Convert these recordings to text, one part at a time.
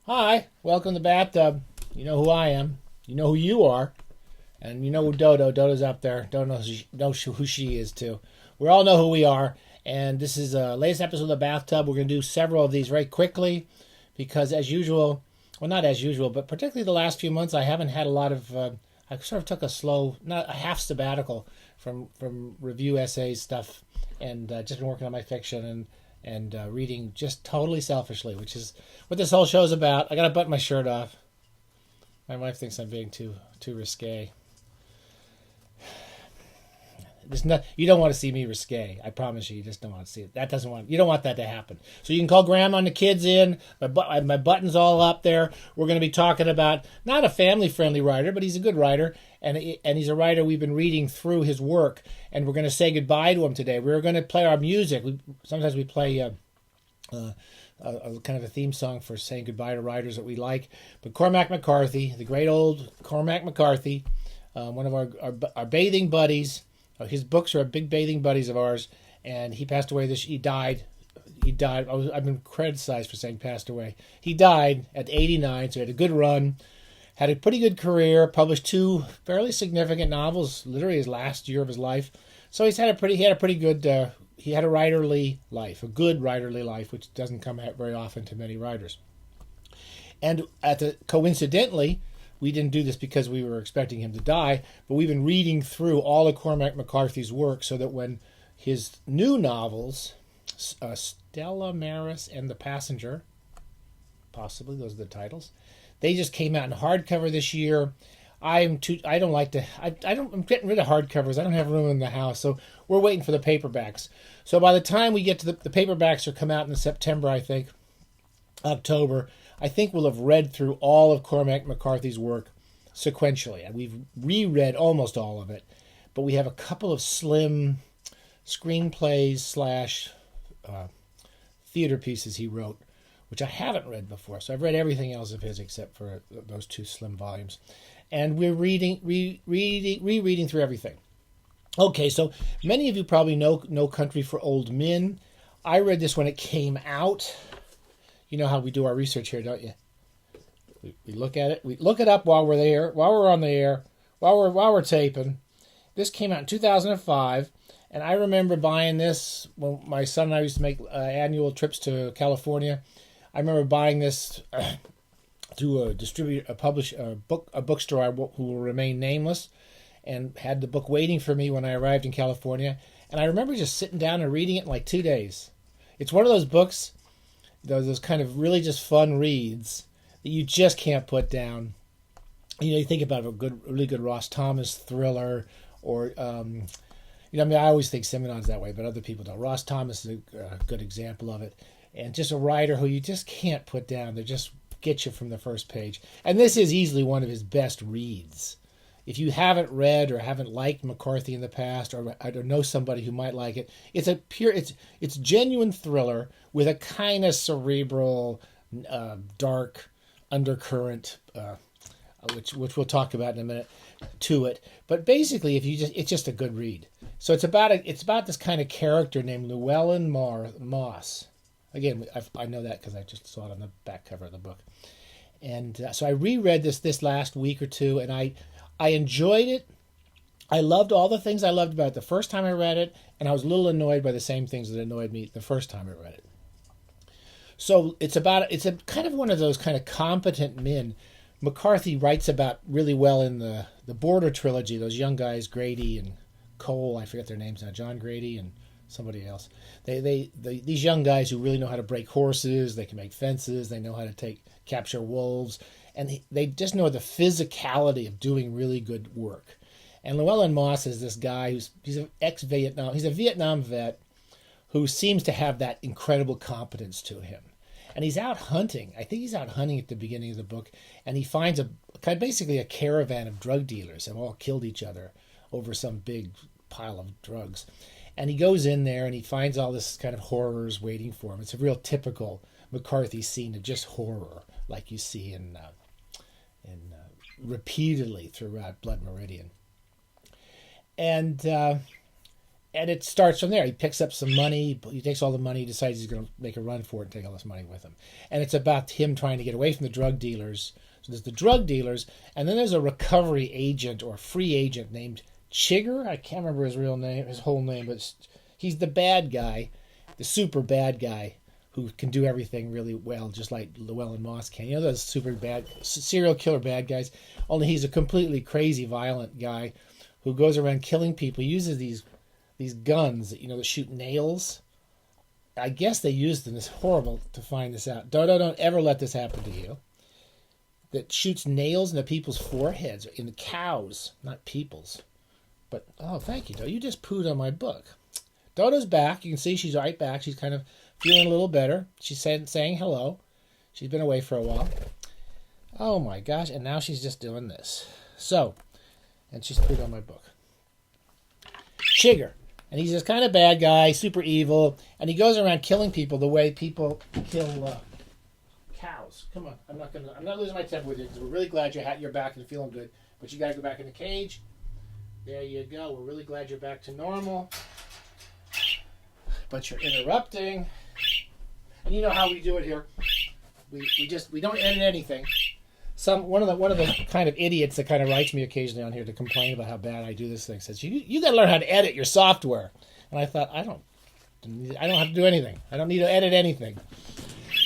Hi, welcome to Bathtub. You know who I am. You know who you are. And you know who Dodo. Dodo's up there. Dodo knows who she is, too. We all know who we are. And this is the latest episode of the Bathtub. We're going to do several of these very quickly because, as usual, well, not as usual, but particularly the last few months, I haven't had a lot of. I sort of took a slow, not a half sabbatical from review essays stuff, and just been working on my fiction and reading just totally selfishly, which is what this whole show's about. I got to button my shirt off. My wife thinks I'm being too risque. You don't want to see me risque. I promise you. You just don't want to see it. You don't want that to happen. So you can call Grandma and the kids in. My button's all up there. We're going to be talking about not a family-friendly writer, but he's a good writer, and he's a writer we've been reading through his work, and we're going to say goodbye to him today. We're going to play our music. Sometimes we play a kind of a theme song for saying goodbye to writers that we like. But Cormac McCarthy, the great old Cormac McCarthy, one of our bathing buddies. His books are big bathing buddies of ours, and he passed away He died. I've been criticized for saying passed away. He died at 89, so he had a good run, had a pretty good career, published two fairly significant novels, literally his last year of his life. So he had a pretty good, he had a writerly life, a good writerly life, which doesn't come out very often to many writers. And coincidentally, we didn't do this because we were expecting him to die, but we've been reading through all of Cormac McCarthy's work so that when his new novels, Stella Maris and the Passenger, possibly those are the titles, they just came out in hardcover this year. I'm getting rid of hardcovers. I don't have room in the house, so we're waiting for the paperbacks. So by the time we get to the paperbacks, will come out in September, I think, October. I think we'll have read through all of Cormac McCarthy's work sequentially. And we've reread almost all of it. But we have a couple of slim screenplays / theater pieces he wrote, which I haven't read before. So I've read everything else of his except for those two slim volumes. And we're rereading through everything. Okay, so many of you probably know No Country for Old Men. I read this when it came out. You know how we do our research here, don't you? We look at it. We look it up while we're there, while we're on the air, while we're taping. This came out in 2005, and I remember buying this when my son and I used to make annual trips to California. I remember buying this through a distributor, a bookstore who will remain nameless, and had the book waiting for me when I arrived in California. And I remember just sitting down and reading it in like 2 days. It's one of those books, those kind of really just fun reads that you just can't put down. You think about really good Ross Thomas thriller, or I always think Simenon's that way, but other people don't. Ross Thomas is a good example of it, and just a writer who you just can't put down. They just get you from the first page. And this is easily one of his best reads. If you haven't read or haven't liked McCarthy in the past, or I don't know somebody who might like it, it's genuine thriller with a kind of cerebral, dark undercurrent, which we'll talk about in a minute, to it. But basically, it's just a good read. So it's about this kind of character named Llewellyn Moss. Again, I know that because I just saw it on the back cover of the book. And so I reread this last week or two, and I enjoyed it. I loved all the things I loved about it the first time I read it, and I was a little annoyed by the same things that annoyed me the first time I read it. So it's a kind of one of those kind of competent men. McCarthy writes about really well in the Border trilogy, those young guys, Grady and Cole, I forget their names now, John Grady and somebody else. These young guys who really know how to break horses, they can make fences, they know how to capture wolves, and they just know the physicality of doing really good work. And Llewellyn Moss is this guy he's an ex-Vietnam, he's a Vietnam vet who seems to have that incredible competence to him. And he's out hunting. I think he's out hunting at the beginning of the book, and he finds basically a caravan of drug dealers and all killed each other over some big pile of drugs. And he goes in there and he finds all this kind of horrors waiting for him. It's a real typical McCarthy scene of just horror, like you see in repeatedly throughout Blood Meridian. And And it starts from there. He picks up some money. He takes all the money. He decides he's going to make a run for it and take all this money with him. And it's about him trying to get away from the drug dealers. So there's the drug dealers, and then there's a recovery agent or free agent named Chigger. I can't remember his real name, his whole name, but he's the bad guy, the super bad guy who can do everything really well, just like Llewellyn Moss can. You know those super bad serial killer bad guys? Only he's a completely crazy, violent guy who goes around killing people. He uses these guns, that shoot nails. I guess they used them. It's horrible to find this out. Don't ever let this happen to you. That shoots nails into people's foreheads, in the cows, not people's. But, oh, thank you, Dodo. You just pooed on my book. Dodo's back. You can see she's right back. She's kind of feeling a little better. She's saying hello. She's been away for a while. Oh, my gosh. And now she's just doing this. So, and she's pooed on my book. Chigger. And he's this kind of bad guy, super evil, and he goes around killing people the way people kill cows. Come on, I'm not losing my temper with you because we're really glad you're back and feeling good. But you got to go back in the cage. There you go. We're really glad you're back to normal. But you're interrupting. And you know how we do it here. We don't edit anything. One of the kind of idiots that kind of writes me occasionally on here to complain about how bad I do this thing says, you got to learn how to edit your software. And I thought, I don't have to do anything. I don't need to edit anything.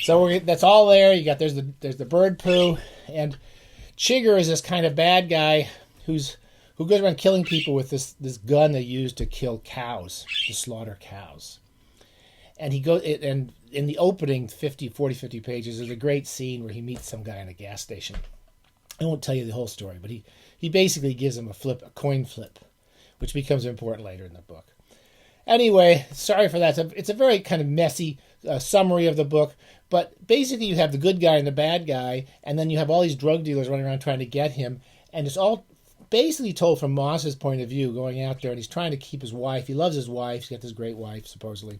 So that's all there. There's the bird poo, and Chigger is this kind of bad guy who goes around killing people with this gun they use to kill cows, to slaughter cows. And and in the opening 50 pages, there's a great scene where he meets some guy in a gas station. I won't tell you the whole story, but he basically gives him a coin flip, which becomes important later in the book. Anyway, sorry for that. It's a very kind of messy summary of the book, but basically you have the good guy and the bad guy, and then you have all these drug dealers running around trying to get him, and it's all basically told from Moss's point of view, going out there, and he's trying to keep his wife. He loves his wife. He's got this great wife, supposedly,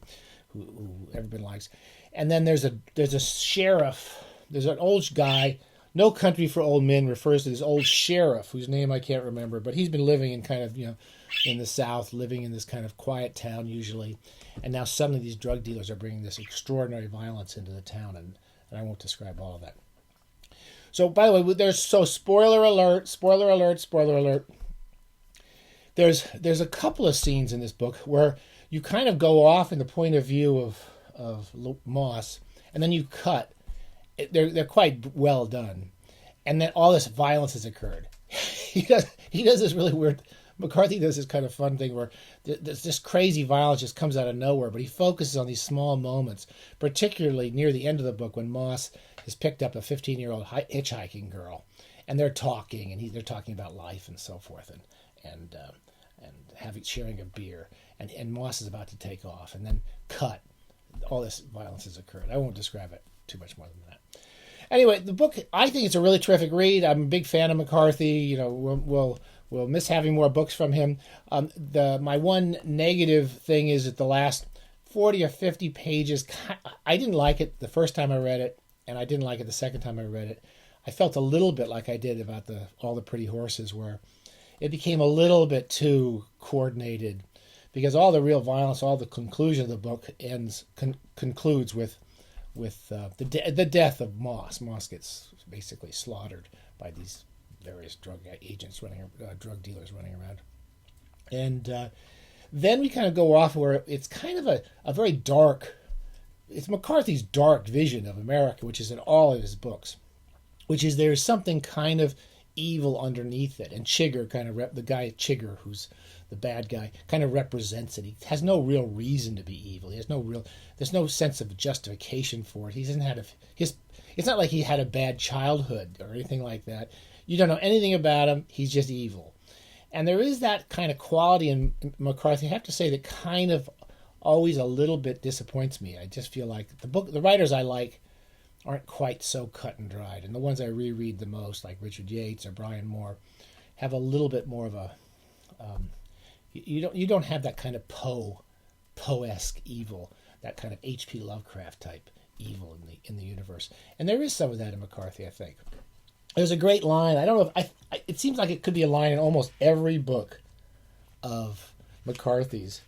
who everybody likes. And then there's a sheriff. There's an old guy. No Country for Old Men refers to this old sheriff, whose name I can't remember, but he's been living in kind of, in the South, living in this kind of quiet town usually. And now suddenly these drug dealers are bringing this extraordinary violence into the town, and I won't describe all of that. So, by the way, spoiler alert. There's a couple of scenes in this book where you kind of go off in the point of view of Moss, and then you cut. They're quite well done. And then all this violence has occurred. He does this really weird... McCarthy does this kind of fun thing where this crazy violence just comes out of nowhere, but he focuses on these small moments, particularly near the end of the book when Moss has picked up a 15-year-old hitchhiking girl, and they're talking, and they're talking about life and so forth, and sharing a beer, and Moss is about to take off, and then cut. All this violence has occurred. I won't describe it too much more than that. Anyway, the book, I think it's a really terrific read. I'm a big fan of McCarthy. We'll miss having more books from him. My one negative thing is that the last 40 or 50 pages, I didn't like it the first time I read it, and I didn't like it the second time I read it. I felt a little bit like I did about All the Pretty Horses, where it became a little bit too coordinated, because all the real violence, all the conclusion of the book concludes with the death of Moss. Moss gets basically slaughtered by these various drug dealers running around. And then we kind of go off where it's kind of a very dark, it's McCarthy's dark vision of America, which is in all of his books, which is there's something kind of evil underneath it. And Chigger the guy Chigger, who's the bad guy, kind of represents it. He has no real reason to be evil. There's no sense of justification for it. He doesn't have it's not like he had a bad childhood or anything like that. You don't know anything about him. He's just evil. And there is that kind of quality in McCarthy, I have to say, that kind of always a little bit disappoints me. I just feel like the writers I like aren't quite so cut and dried. And the ones I reread the most, like Richard Yates or Brian Moore, have a little bit more of a... You don't have that kind of Poe-esque evil, that kind of H.P. Lovecraft type evil in the universe. And there is some of that in McCarthy, I think. There's a great line. I don't know if it seems like it could be a line in almost every book of McCarthy's,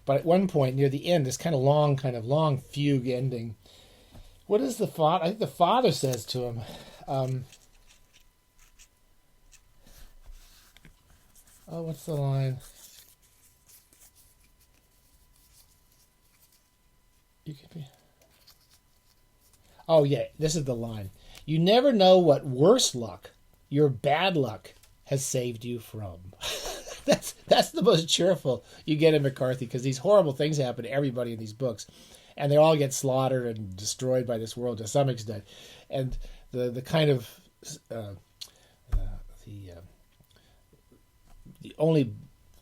But at one point near the end, this kind of long fugue ending. What is the father? I think the father says to him, oh, what's the line? You could be. Oh yeah, this is the line. You never know what worse luck your bad luck has saved you from. That's the most cheerful you get in McCarthy, because these horrible things happen to everybody in these books, and they all get slaughtered and destroyed by this world to some extent. And the kind of the only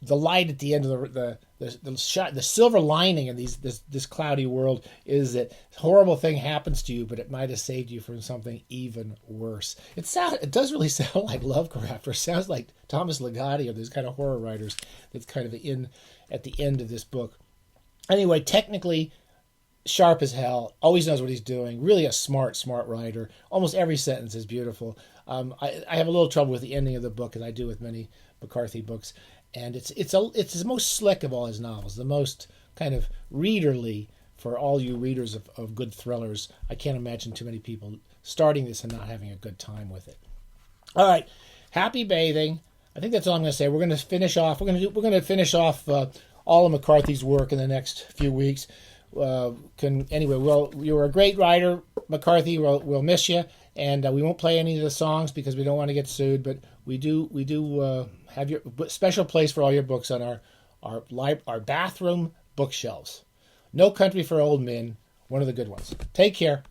the light at the end of the silver lining in this cloudy world is that horrible thing happens to you, but it might have saved you from something even worse. It does really sound like Lovecraft, or sounds like Thomas Ligotti, or these kind of horror writers that's kind of at the end of this book. Anyway, technically sharp as hell, always knows what he's doing, really a smart writer. Almost every sentence is beautiful. I have a little trouble with the ending of the book, as I do with many McCarthy books. And it's the most slick of all his novels, the most kind of readerly for all you readers of good thrillers. I can't imagine too many people starting this and not having a good time with it. All right, happy bathing. I think that's all I'm going to say. We're going to finish off. We're going to finish off all of McCarthy's work in the next few weeks. Well, you were a great writer, McCarthy. We'll miss you, and we won't play any of the songs because we don't want to get sued. But we do have your special place for all your books on our bathroom bookshelves. No Country for Old Men, one of the good ones. Take care.